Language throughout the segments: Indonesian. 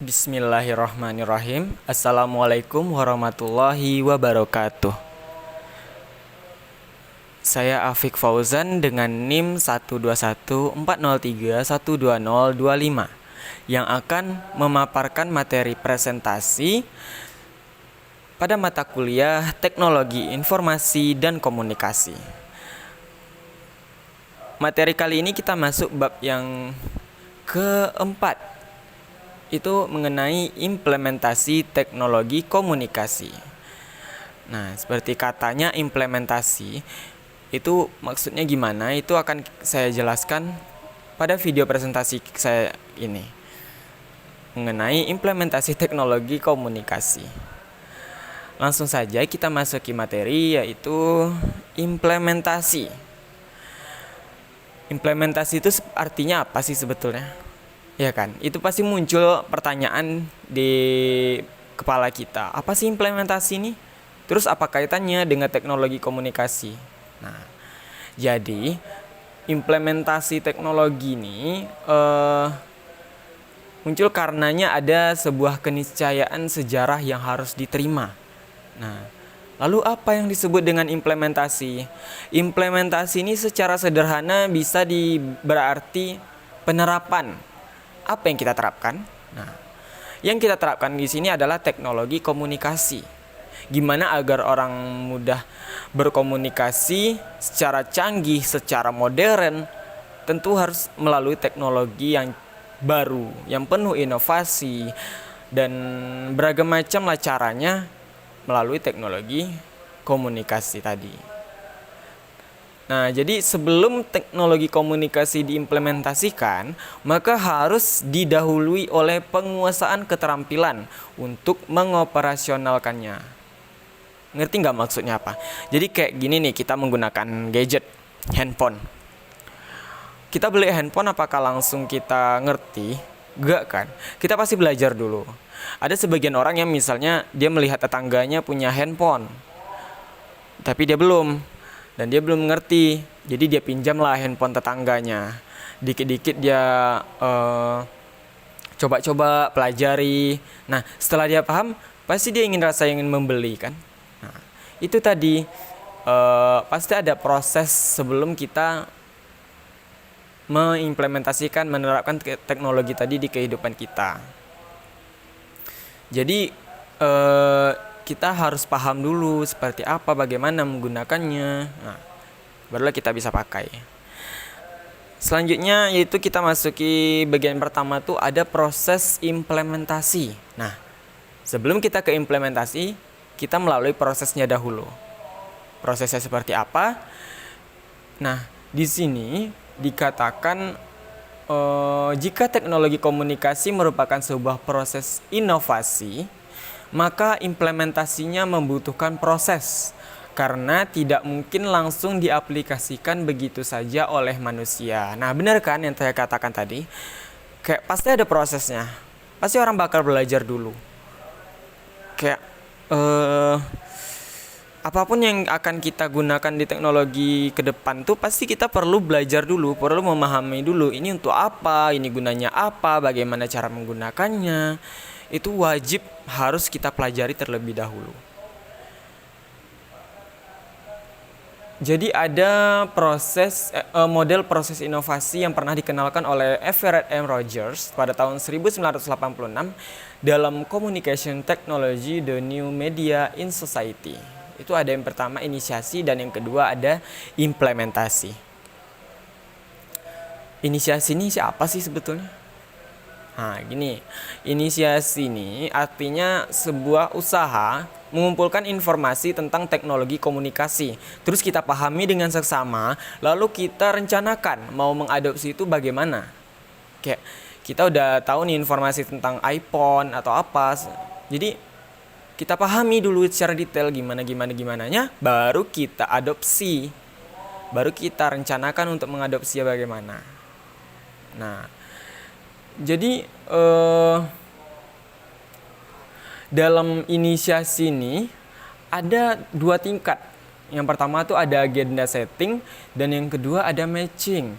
Bismillahirrahmanirrahim. Assalamualaikum warahmatullahi wabarakatuh. Saya Afik Fauzan dengan NIM 12140312025 yang akan memaparkan materi presentasi pada mata kuliah Teknologi Informasi dan Komunikasi. Materi kali ini kita masuk bab yang keempat, itu mengenai implementasi teknologi komunikasi. Nah, seperti katanya implementasi, itu maksudnya gimana? Itu akan saya jelaskan pada video presentasi saya ini mengenai implementasi teknologi komunikasi. Langsung saja kita masuki materi, yaitu implementasi. Implementasi itu artinya apa sih sebetulnya? Ya kan, itu pasti muncul pertanyaan di kepala kita. Apa sih implementasi ini? Terus apa kaitannya dengan teknologi komunikasi? Nah, jadi implementasi teknologi ini muncul karenanya ada sebuah keniscayaan sejarah yang harus diterima. Nah, lalu apa yang disebut dengan implementasi? Implementasi ini secara sederhana bisa berarti penerapan. Apa yang kita terapkan? Nah, yang kita terapkan di sini adalah teknologi komunikasi. Gimana agar orang mudah berkomunikasi secara canggih, secara modern, tentu harus melalui teknologi yang baru, yang penuh inovasi, dan beragam macam lah caranya melalui teknologi komunikasi tadi. Nah, jadi sebelum teknologi komunikasi diimplementasikan, maka harus didahului oleh penguasaan keterampilan untuk mengoperasionalkannya. Ngerti nggak maksudnya apa? Jadi kayak gini nih, kita menggunakan gadget, handphone. Kita beli handphone, apakah langsung kita ngerti? Enggak kan? Kita pasti belajar dulu. Ada sebagian orang yang misalnya dia melihat tetangganya punya handphone, tapi dia belum. Dan dia belum mengerti, jadi dia pinjamlah handphone tetangganya. Dikit-dikit dia coba-coba pelajari. Nah, setelah dia paham, pasti dia ingin membeli kan. Nah, itu tadi pasti ada proses sebelum kita mengimplementasikan, menerapkan teknologi tadi di kehidupan kita. Jadi kita harus paham dulu seperti apa, bagaimana menggunakannya. Nah, barulah kita bisa pakai. Selanjutnya yaitu kita masuki bagian pertama tuh ada proses implementasi. Nah, sebelum kita ke implementasi, kita melalui prosesnya dahulu. Prosesnya seperti apa? Nah, di sini dikatakan jika teknologi komunikasi merupakan sebuah proses inovasi, maka implementasinya membutuhkan proses karena tidak mungkin langsung diaplikasikan begitu saja oleh manusia. Nah, benar kan yang saya katakan tadi? Kayak pasti ada prosesnya. Pasti orang bakal belajar dulu. Kayak apapun yang akan kita gunakan di teknologi ke depan tuh pasti kita perlu belajar dulu, perlu memahami dulu ini untuk apa, ini gunanya apa, bagaimana cara menggunakannya. Itu wajib harus kita pelajari terlebih dahulu. Jadi ada model proses inovasi yang pernah dikenalkan oleh Everett M. Rogers pada tahun 1986 dalam Communication Technology: The New Media in Society. Itu ada yang pertama inisiasi dan yang kedua ada implementasi. Inisiasi ini siapa sih sebetulnya? Nah, gini, inisiasi ini artinya sebuah usaha mengumpulkan informasi tentang teknologi komunikasi. Terus kita pahami dengan seksama, lalu kita rencanakan mau mengadopsi itu bagaimana. Kayak kita udah tahu nih informasi tentang iPhone atau apa. Jadi kita pahami dulu secara detail gimananya, baru kita adopsi. Baru kita rencanakan untuk mengadopsi bagaimana. Nah, jadi dalam inisiasi ini ada dua tingkat. Yang pertama tuh ada agenda setting dan yang kedua ada matching.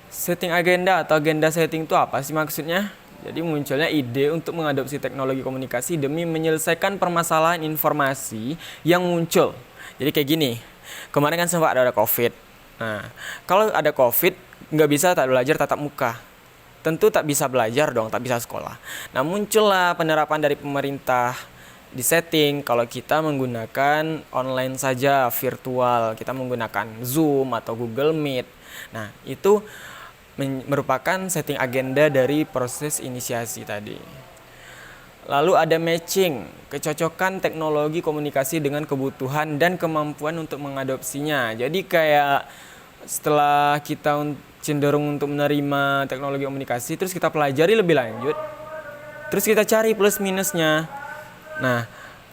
Setting agenda atau agenda setting itu apa sih maksudnya? Jadi munculnya ide untuk mengadopsi teknologi komunikasi demi menyelesaikan permasalahan informasi yang muncul. Jadi kayak gini, kemarin kan sempat ada COVID. Nah, kalau ada COVID, nggak bisa tak belajar tatap muka. Tentu tak bisa belajar dong, tak bisa sekolah. Nah, muncullah penerapan dari pemerintah di setting kalau kita menggunakan online saja, virtual. Kita menggunakan Zoom atau Google Meet. Nah, itu merupakan setting agenda dari proses inisiasi tadi. Lalu ada matching, kecocokan teknologi komunikasi dengan kebutuhan dan kemampuan untuk mengadopsinya. Jadi kayak setelah kita cenderung untuk menerima teknologi komunikasi, terus kita pelajari lebih lanjut, terus kita cari plus minusnya. Nah,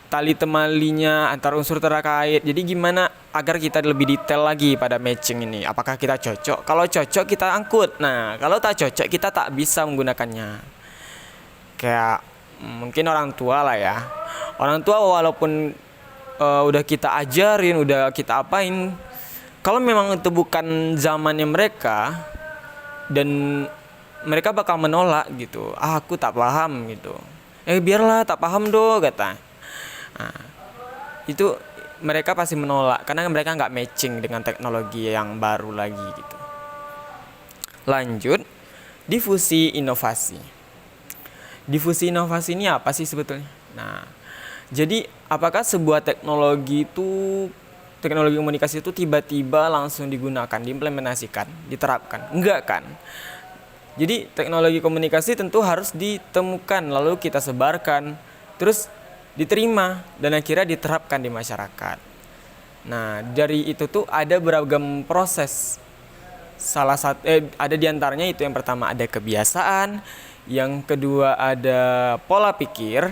tali temalinya antar unsur terkait. Jadi gimana agar kita lebih detail lagi pada matching ini. Apakah kita cocok? Kalau cocok kita angkut. Nah, kalau tak cocok kita tak bisa menggunakannya. Kayak mungkin orang tua lah ya. Orang tua walaupun udah kita ajarin, udah kita apain, kalau memang itu bukan zamannya mereka dan mereka bakal menolak gitu. Aku tak paham gitu. Biarlah tak paham do kata. Nah, itu mereka pasti menolak karena mereka nggak matching dengan teknologi yang baru lagi gitu. Lanjut, difusi inovasi. Difusi inovasi ini apa sih sebetulnya? Nah, jadi apakah sebuah teknologi komunikasi itu tiba-tiba langsung digunakan, diimplementasikan, diterapkan? Enggak kan? Jadi teknologi komunikasi tentu harus ditemukan, lalu kita sebarkan, terus diterima dan akhirnya diterapkan di masyarakat. Nah, dari itu tuh ada beragam proses. Ada diantaranya itu yang pertama ada kebiasaan, yang kedua ada pola pikir,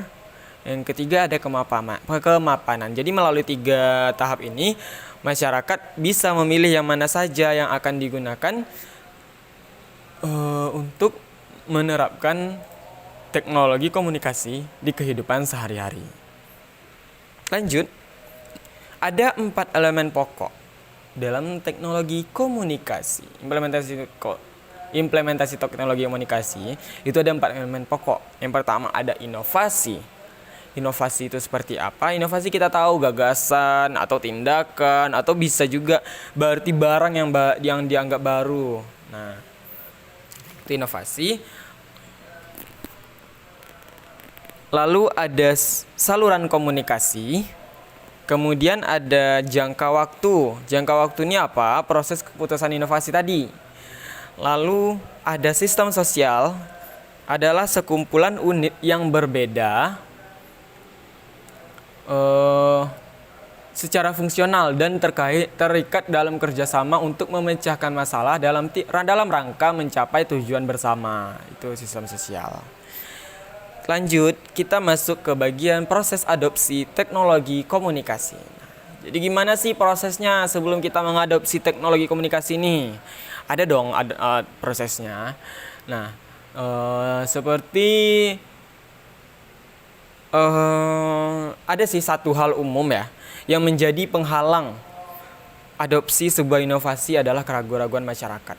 yang ketiga ada kemapanan. Jadi melalui 3 tahap ini masyarakat bisa memilih yang mana saja yang akan digunakan untuk menerapkan teknologi komunikasi di kehidupan sehari-hari. Lanjut, ada 4 elemen pokok dalam teknologi komunikasi. Implementasi teknologi komunikasi itu ada 4 elemen pokok. Yang pertama ada inovasi. Inovasi itu seperti apa? Inovasi kita tahu gagasan atau tindakan atau bisa juga berarti barang yang dianggap baru. Nah, itu inovasi. Lalu ada saluran komunikasi. Kemudian ada jangka waktu. Jangka waktu ini apa? Proses keputusan inovasi tadi. Lalu ada sistem sosial. Adalah sekumpulan unit yang berbeda secara fungsional dan terikat dalam kerjasama untuk memecahkan masalah dalam rangka mencapai tujuan bersama. Itu sistem sosial. Lanjut, kita masuk ke bagian proses adopsi teknologi komunikasi. Jadi gimana sih prosesnya sebelum kita mengadopsi teknologi komunikasi ini? Ada dong prosesnya. Nah, seperti ada sih satu hal umum ya yang menjadi penghalang adopsi sebuah inovasi adalah keraguan-keraguan masyarakat.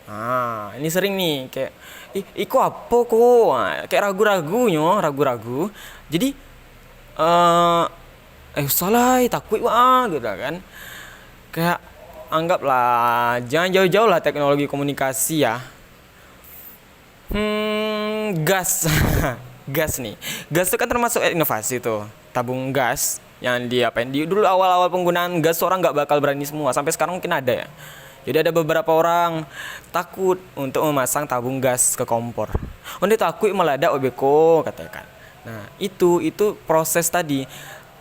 Nah, ini sering nih kayak iku apa kok? Kayak ragu-ragu. Jadi salah takut wah gitu kan. Kayak anggaplah jangan jauh-jauh lah teknologi komunikasi ya. Gas. Gas nih. Gas itu kan termasuk inovasi tuh. Tabung gas yang dulu awal-awal penggunaan gas orang nggak bakal berani semua. Sampai sekarang mungkin ada ya. Jadi ada beberapa orang takut untuk memasang tabung gas ke kompor. Dia takut meledak obeko katakan. Nah, itu proses tadi.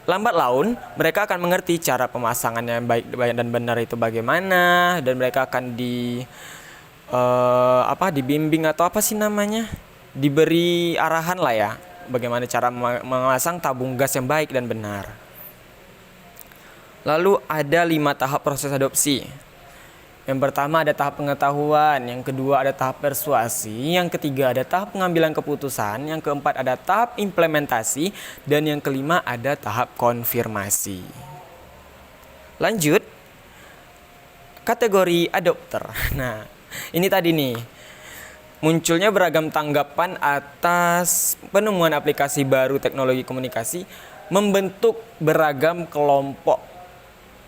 Lambat laun mereka akan mengerti cara pemasangannya baik dan benar itu bagaimana dan mereka akan dibimbing atau apa sih namanya? Diberi arahan lah ya, bagaimana cara memasang tabung gas yang baik dan benar. Lalu ada 5 tahap proses adopsi. Yang pertama ada tahap pengetahuan, yang kedua ada tahap persuasi, yang ketiga ada tahap pengambilan keputusan, yang keempat ada tahap implementasi, dan yang kelima ada tahap konfirmasi. Lanjut, kategori adopter. Nah, ini tadi nih. munculnya beragam tanggapan atas penemuan aplikasi baru teknologi komunikasi membentuk beragam kelompok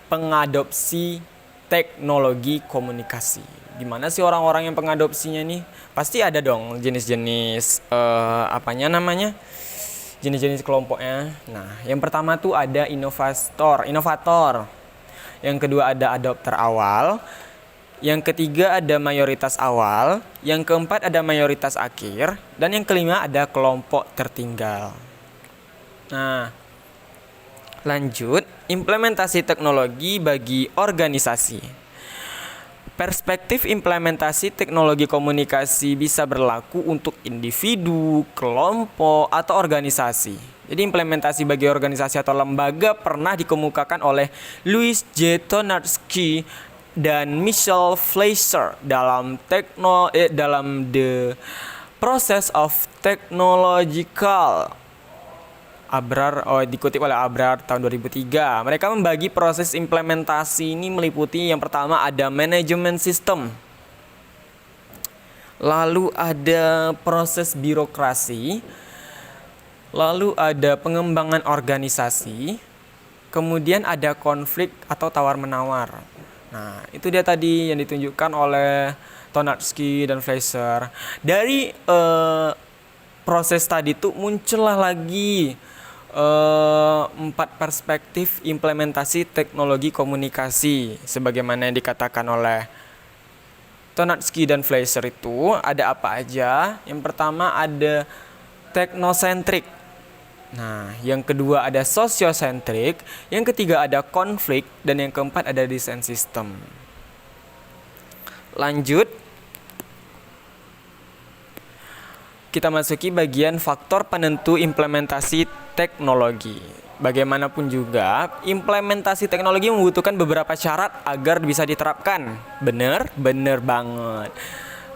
pengadopsi teknologi komunikasi. Gimana sih orang-orang yang pengadopsinya nih? Pasti ada dong jenis-jenis jenis-jenis kelompoknya. Nah, yang pertama tuh ada inovator. Yang kedua ada adopter awal. Yang ketiga ada mayoritas awal, yang keempat ada mayoritas akhir, dan yang kelima ada kelompok tertinggal. Nah, lanjut, implementasi teknologi bagi organisasi. Perspektif implementasi teknologi komunikasi bisa berlaku untuk individu, kelompok, atau organisasi. Jadi implementasi bagi organisasi atau lembaga pernah dikemukakan oleh Louis J. Tonardsky dan Michel Fleischer dalam The Process of Technological dikutip oleh Abrar tahun 2003. Mereka membagi proses implementasi ini meliputi yang pertama ada manajemen sistem, lalu ada proses birokrasi, lalu ada pengembangan organisasi, kemudian ada konflik atau tawar-menawar. Nah, itu dia tadi yang ditunjukkan oleh Tonardsky dan Fleischer. Dari proses tadi tuh muncullah lagi 4 perspektif implementasi teknologi komunikasi. Sebagaimana yang dikatakan oleh Tonardsky dan Fleischer itu ada apa aja? Yang pertama ada teknosentrik. Nah, yang kedua ada sosiosentrik, yang ketiga ada konflik, dan yang keempat ada desain sistem. Lanjut, kita masuki bagian faktor penentu implementasi teknologi. Bagaimanapun juga, implementasi teknologi membutuhkan beberapa syarat agar bisa diterapkan. Bener banget.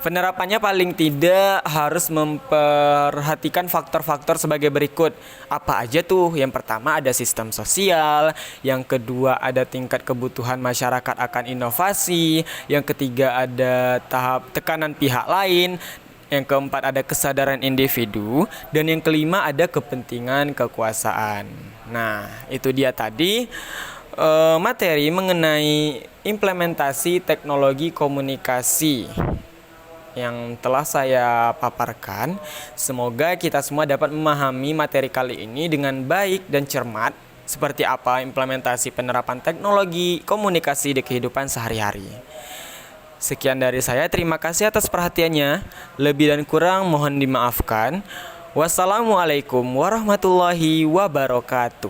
Penerapannya paling tidak harus memperhatikan faktor-faktor sebagai berikut. Apa aja tuh? Yang pertama ada sistem sosial, yang kedua ada tingkat kebutuhan masyarakat akan inovasi, yang ketiga ada tahap tekanan pihak lain, yang keempat ada kesadaran individu, dan yang kelima ada kepentingan kekuasaan. Nah, itu dia tadi materi mengenai implementasi teknologi komunikasi yang telah saya paparkan. Semoga kita semua dapat memahami materi kali ini dengan baik dan cermat, seperti apa implementasi penerapan teknologi komunikasi di kehidupan sehari-hari. Sekian dari saya, terima kasih atas perhatiannya. Lebih dan kurang mohon dimaafkan. Wassalamualaikum warahmatullahi wabarakatuh.